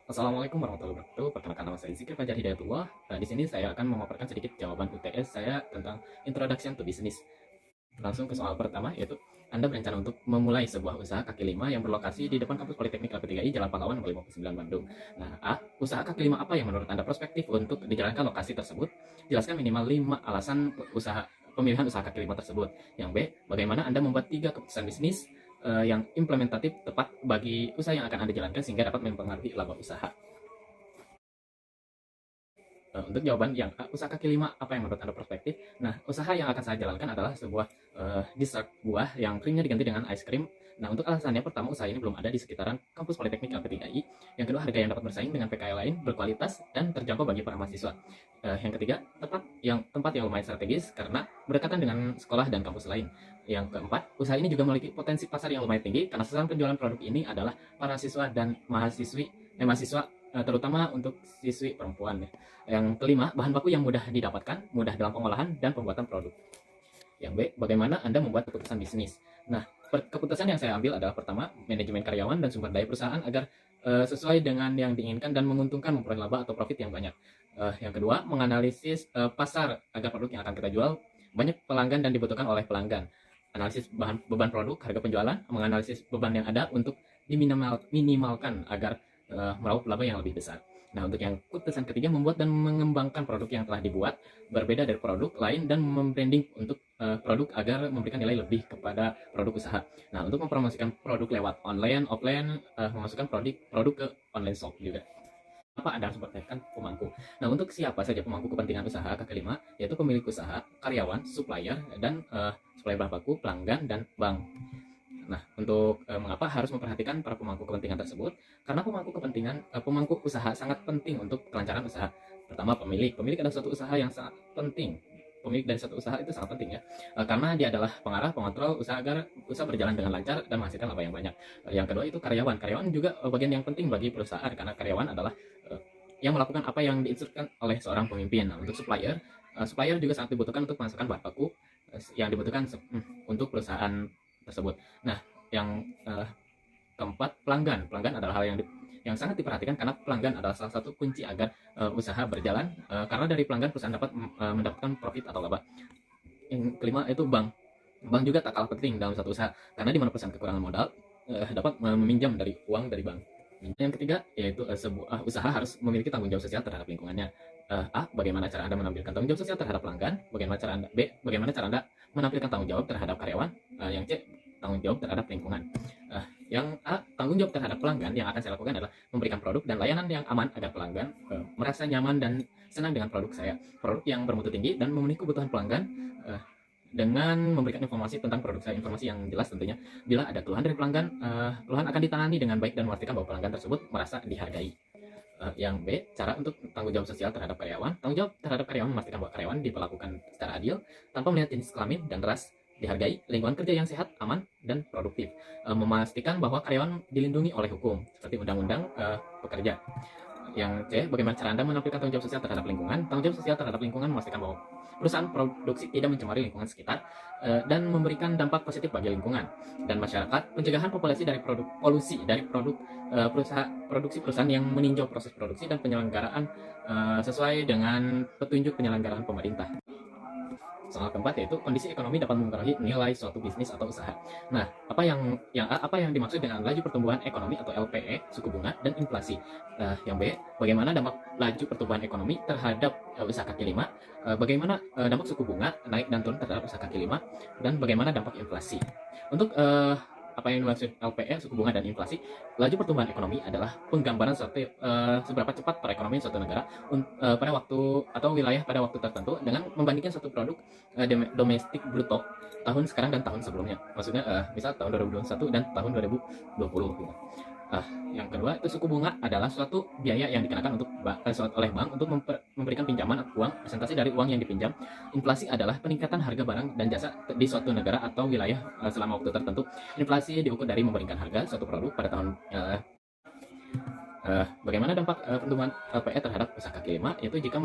Assalamualaikum warahmatullahi wabarakatuh. Perkenalkan, nama saya Zikri Fajar Hidayatullah. Di sini saya akan memaparkan sedikit jawaban UTS saya tentang Introduction to Business. Langsung ke soal pertama, yaitu Anda berencana untuk memulai sebuah usaha kaki lima yang berlokasi di depan kampus Politeknik LP3I Jalan Pahlawan nomor 59 Bandung. Nah, A. Usaha kaki lima apa yang menurut Anda prospektif untuk dijalankan lokasi tersebut? Jelaskan minimal 5 alasan pemilihan usaha kaki lima tersebut. Yang B. Bagaimana Anda membuat 3 keputusan bisnis yang implementatif tepat bagi usaha yang akan Anda jalankan sehingga dapat mempengaruhi laba usaha. Untuk jawaban yang usaha kaki lima apa yang menurut Anda prospektif? Nah, usaha yang akan saya jalankan adalah sebuah dessert buah yang krimnya diganti dengan ice cream. Nah, untuk alasannya, pertama, usaha ini belum ada di sekitaran kampus Politeknik LP3I. Yang kedua, harga yang dapat bersaing dengan PKL lain, berkualitas, dan terjangkau bagi para mahasiswa. Yang ketiga, tempat yang lumayan strategis karena berdekatan dengan sekolah dan kampus lain. Yang keempat, usaha ini juga memiliki potensi pasar yang lumayan tinggi karena sasaran penjualan produk ini adalah para siswa dan mahasiswa terutama untuk siswi perempuan ya. Yang kelima, bahan baku yang mudah didapatkan, mudah dalam pengolahan dan pembuatan produk. Yang B, bagaimana Anda membuat keputusan bisnis? Nah, keputusan yang saya ambil adalah pertama, manajemen karyawan dan sumber daya perusahaan agar sesuai dengan yang diinginkan dan menguntungkan memperoleh laba atau profit yang banyak. Yang kedua, menganalisis pasar agar produk yang akan kita jual banyak pelanggan dan dibutuhkan oleh pelanggan. Analisis beban produk, harga penjualan, menganalisis beban yang ada untuk diminimalkan agar meraup laba yang lebih besar. Nah, untuk yang keputusan ketiga, membuat dan mengembangkan produk yang telah dibuat berbeda dari produk lain dan membranding untuk produk agar memberikan nilai lebih kepada produk usaha. Nah, untuk mempromosikan produk lewat online, offline, memasukkan produk ke online shop juga. Apa Anda harus memperhatikan pemangku? Nah, untuk siapa saja pemangku kepentingan usaha kaki lima, yaitu pemilik usaha, karyawan, supplier, dan supplier bahan baku, pelanggan, dan bank. Nah, untuk mengapa harus memperhatikan para pemangku kepentingan tersebut? Karena pemangku usaha sangat penting untuk kelancaran usaha. Pertama, pemilik adalah suatu usaha yang sangat penting. Pemilik dari suatu usaha itu sangat penting ya, karena dia adalah pengarah, pengontrol usaha agar usaha berjalan dengan lancar dan menghasilkan laba yang banyak. Yang kedua itu karyawan juga bagian yang penting bagi perusahaan karena karyawan adalah yang melakukan apa yang diinstruksikan oleh seorang pemimpin. Nah, untuk supplier juga sangat dibutuhkan untuk menghasilkan bahan baku yang dibutuhkan untuk perusahaan tersebut. Nah, yang keempat, pelanggan adalah hal yang sangat diperhatikan karena pelanggan adalah salah satu kunci agar usaha berjalan, karena dari pelanggan perusahaan dapat mendapatkan profit atau laba. Yang kelima itu bank juga tak kalah penting dalam satu usaha karena di mana perusahaan kekurangan modal dapat meminjam uang dari bank. Yang ketiga yaitu sebuah usaha harus memiliki tanggung jawab sosial terhadap lingkungannya. A. Bagaimana cara Anda menampilkan tanggung jawab sosial terhadap pelanggan? Bagaimana cara Anda menampilkan tanggung jawab terhadap karyawan? Yang C. Tanggung jawab terhadap lingkungan. Yang A. Tanggung jawab terhadap pelanggan yang akan saya lakukan adalah memberikan produk dan layanan yang aman agar pelanggan merasa nyaman dan senang dengan produk saya. Produk yang bermutu tinggi dan memenuhi kebutuhan pelanggan dengan memberikan informasi tentang produk saya, informasi yang jelas tentunya. Bila ada keluhan dari pelanggan, keluhan akan ditangani dengan baik dan memastikan bahwa pelanggan tersebut merasa dihargai. Yang B, cara untuk tanggung jawab sosial terhadap karyawan. Tanggung jawab terhadap karyawan memastikan bahwa karyawan diperlakukan secara adil, tanpa melihat jenis kelamin dan ras, dihargai, lingkungan kerja yang sehat, aman, dan produktif. Memastikan bahwa karyawan dilindungi oleh hukum, seperti undang-undang pekerja. Yang C, bagaimana cara Anda menampilkan tanggung jawab sosial terhadap lingkungan? Tanggung jawab sosial terhadap lingkungan memastikan bahwa perusahaan produksi tidak mencemari lingkungan sekitar dan memberikan dampak positif bagi lingkungan dan masyarakat. Pencegahan populasi dari polusi dari produksi perusahaan yang meninjau proses produksi dan penyelenggaraan sesuai dengan petunjuk penyelenggaraan pemerintah. Soal keempat yaitu kondisi ekonomi dapat mempengaruhi nilai suatu bisnis atau usaha. Nah, apa yang dimaksud dengan laju pertumbuhan ekonomi atau LPE, suku bunga, dan inflasi? Yang B, bagaimana dampak laju pertumbuhan ekonomi terhadap usaha kaki lima? Bagaimana dampak suku bunga naik dan turun terhadap usaha kaki lima? Dan bagaimana dampak inflasi? Untuk apa yang dimaksud LPE, suku bunga, dan inflasi? Laju pertumbuhan ekonomi adalah penggambaran seberapa cepat perekonomian suatu negara pada waktu atau wilayah pada waktu tertentu dengan membandingkan suatu produk domestik bruto tahun sekarang dan tahun sebelumnya. Maksudnya misal tahun 2021 dan tahun 2020 gitu. Yang kedua itu suku bunga adalah suatu biaya yang dikenakan oleh bank untuk memberikan pinjaman uang presentasi dari uang yang dipinjam. Inflasi adalah peningkatan harga barang dan jasa di suatu negara atau wilayah selama waktu tertentu. Inflasi diukur dari membandingkan harga suatu produk pada tahun Bagaimana dampak pertumbuhan LPE terhadap usaha kaki lima? Yaitu jika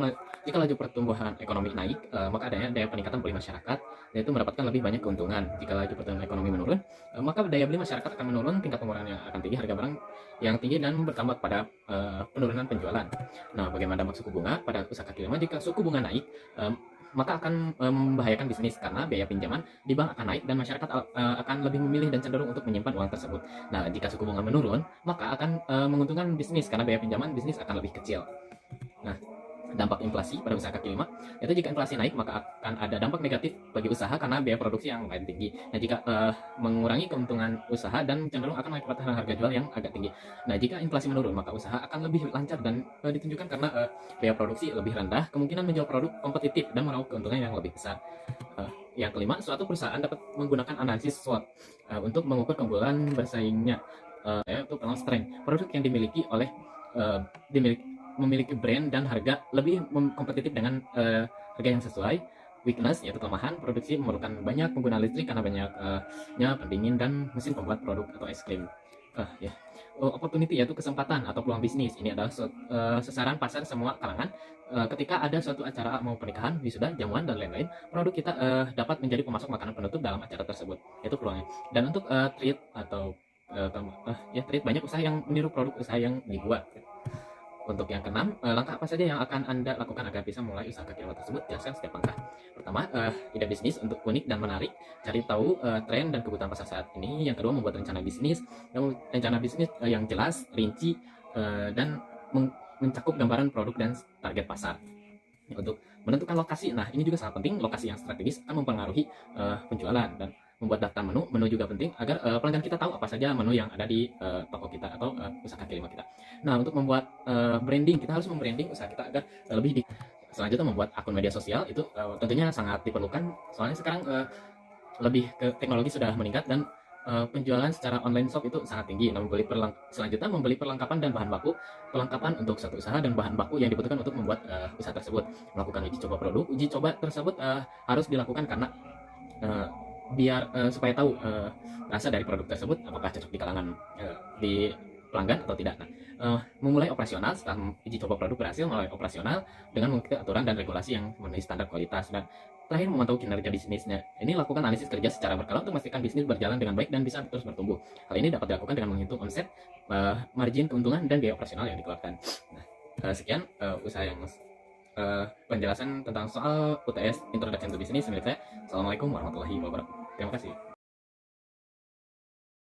laju pertumbuhan ekonomi naik, maka adanya daya peningkatan beli masyarakat, yaitu mendapatkan lebih banyak keuntungan. Jika laju pertumbuhan ekonomi menurun, maka daya beli masyarakat akan menurun, tingkat pengeluarannya akan tinggi, harga barang yang tinggi dan berdampak pada penurunan penjualan. Nah, bagaimana dampak suku bunga pada usaha kaki lima? Jika suku bunga naik, maka akan membahayakan bisnis karena biaya pinjaman di bank akan naik dan masyarakat akan lebih memilih dan cenderung untuk menyimpan uang tersebut. Nah, jika suku bunga menurun, maka akan menguntungkan bisnis karena biaya pinjaman bisnis akan lebih kecil. Nah, dampak inflasi pada usaha kaki lima, yaitu jika inflasi naik maka akan ada dampak negatif bagi usaha karena biaya produksi yang lain tinggi. Nah, jika mengurangi keuntungan usaha dan cenderung akan mengakibatkan harga jual yang agak tinggi. Nah, jika inflasi menurun maka usaha akan lebih lancar dan ditunjukkan karena biaya produksi lebih rendah, kemungkinan menjual produk kompetitif dan meraup keuntungan yang lebih besar. Yang kelima, suatu perusahaan dapat menggunakan analisis SWOT untuk mengukur keunggulan bersaingnya, yaitu financial strength. Produk yang dimiliki oleh memiliki brand dan harga lebih kompetitif dengan harga yang sesuai. Weakness yaitu kelemahan, produksi memerlukan banyak pengguna listrik karena banyaknya pendingin dan mesin pembuat produk atau es krim. Ya. Opportunity yaitu kesempatan atau peluang bisnis. Ini adalah sasaran pasar semua kalangan. Ketika ada suatu acara mau pernikahan, wisuda, jamuan dan lain-lain, produk kita dapat menjadi pemasok makanan penutup dalam acara tersebut. Itu peluangnya. Dan untuk treat atau treat, banyak usaha yang meniru produk usaha yang dibuat. Untuk yang keenam, langkah apa saja yang akan Anda lakukan agar bisa mulai usaha kaki lima tersebut? Jelaskan setiap langkah. Pertama, ide bisnis untuk unik dan menarik. Cari tahu tren dan kebutuhan pasar saat ini. Yang kedua, membuat rencana bisnis. Yang jelas, rinci, dan mencakup gambaran produk dan target pasar. Untuk menentukan lokasi, nah ini juga sangat penting. Lokasi yang strategis akan mempengaruhi penjualan. Dan membuat daftar menu juga penting agar pelanggan kita tahu apa saja menu yang ada di toko kita atau usaha kaki lima kita. Nah, untuk membuat branding, kita harus membranding usaha kita agar lebih selanjutnya membuat akun media sosial itu tentunya sangat diperlukan, soalnya sekarang lebih ke teknologi sudah meningkat dan penjualan secara online shop itu sangat tinggi. Nah, selanjutnya membeli perlengkapan dan bahan baku, perlengkapan untuk satu usaha dan bahan baku yang dibutuhkan untuk membuat usaha tersebut. Melakukan uji coba produk. Uji coba tersebut harus dilakukan karena biar supaya tahu rasa dari produk tersebut apakah cocok di kalangan di pelanggan atau tidak. Nah, memulai operasional. Setelah uji coba produk berhasil, mulai operasional dengan mengikuti aturan dan regulasi yang memenuhi standar kualitas. Dan terakhir, memantau kinerja bisnisnya. Ini lakukan analisis kerja secara berkala untuk memastikan bisnis berjalan dengan baik dan bisa terus bertumbuh. Hal ini dapat dilakukan dengan menghitung omset, margin keuntungan dan biaya operasional yang dikeluarkan. Nah, sekian usaha yang penjelasan tentang soal UTS Introduction to Business menurut saya. Assalamualaikum warahmatullahi wabarakatuh. Terima kasih.